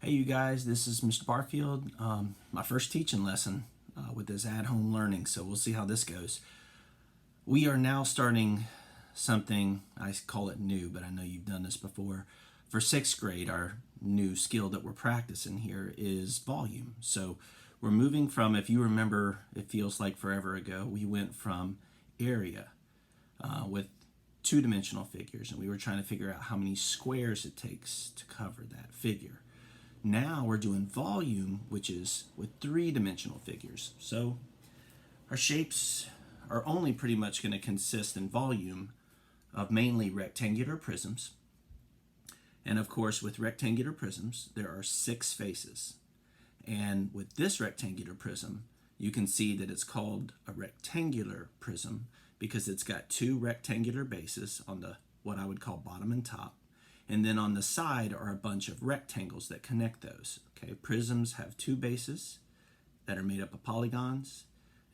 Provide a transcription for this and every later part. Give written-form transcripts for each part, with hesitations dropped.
Hey you guys, this is Mr. Barfield. My first teaching lesson with this at-home learning, so we'll see how this goes. We are now starting something, I call it new, but I know you've done this before. For sixth grade, our new skill that we're practicing here is volume. So we're moving from, if you remember, it feels like forever ago, we went from area with two-dimensional figures, and we were trying to figure out how many squares it takes to cover that figure. Now we're doing volume, which is with three-dimensional figures. So our shapes are only pretty much going to consist in volume of mainly rectangular prisms. And of course, with rectangular prisms, there are 6 faces. And with this rectangular prism, you can see that it's called a rectangular prism because it's got 2 rectangular bases on the what I would call bottom and top. And then on the side are a bunch of rectangles that connect those. Okay, prisms have 2 bases that are made up of polygons,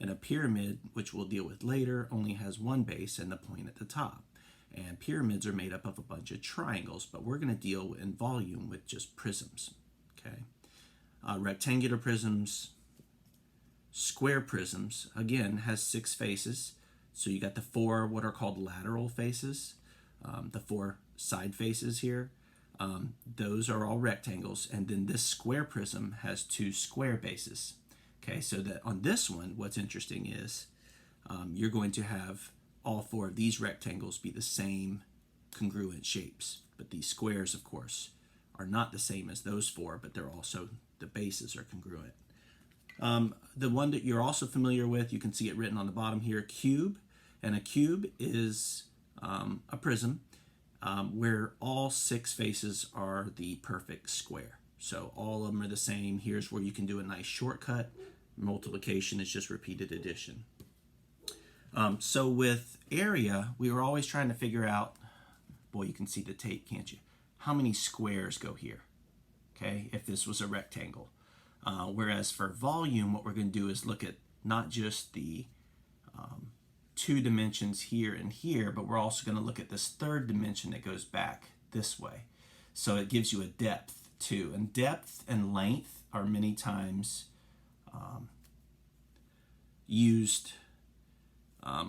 and a pyramid, which we'll deal with later, only has 1 base and the point at the top. And pyramids are made up of a bunch of triangles, but we're going to deal in volume with just prisms. Okay, rectangular prisms, square prisms, again, has 6 faces. So you got the 4 what are called lateral faces, the 4 side faces here. Those are all rectangles, and then this square prism has 2 square bases. Okay, so that on this one, what's interesting is you're going to have all 4 of these rectangles be the same congruent shapes, but these squares, of course, are not the same as those 4, but they're also, the bases are congruent. The one that you're also familiar with, you can see it written on the bottom here, cube, and a cube is a prism where all 6 faces are the perfect square. So all of them are the same. Here's where you can do a nice shortcut. Multiplication is just repeated addition. So with area, we were always trying to figure out, boy, you can see the tape, can't you? How many squares go here, okay, if this was a rectangle. Whereas for volume, what we're going to do is look at not just the 2 dimensions here and here, but we're also going to look at this 3rd dimension that goes back this way. So it gives you a depth too. And depth and length are many times used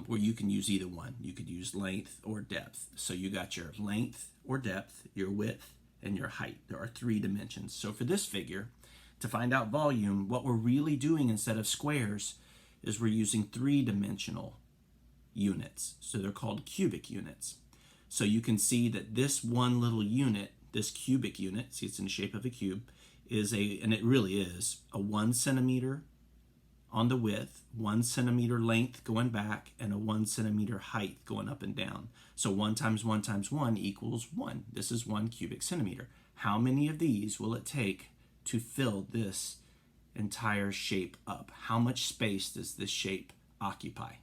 where you can use either one. You could use length or depth. So you got your length or depth, your width, and your height. There are 3 dimensions. So for this figure, to find out volume, what we're really doing instead of squares is we're using 3-dimensional units. So they're called cubic units. So you can see that this one little unit, this cubic unit, see it's in the shape of a cube, is and it really is, a 1 centimeter on the width, 1 centimeter length going back, and a 1 centimeter height going up and down. So 1 times 1 times 1 equals 1. This is 1 cubic centimeter. How many of these will it take to fill this entire shape up? How much space does this shape occupy?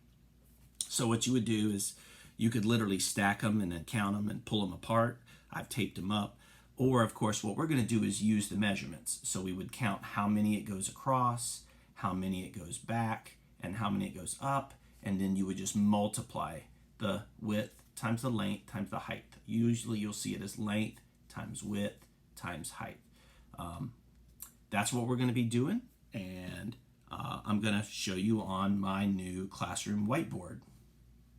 So what you would do is you could literally stack them and then count them and pull them apart. I've taped them up. Or of course, what we're going to do is use the measurements. So we would count how many it goes across, how many it goes back, and how many it goes up. And then you would just multiply the width times the length times the height. Usually you'll see it as length times width times height. That's what we're going to be doing. And I'm going to show you on my new classroom whiteboard.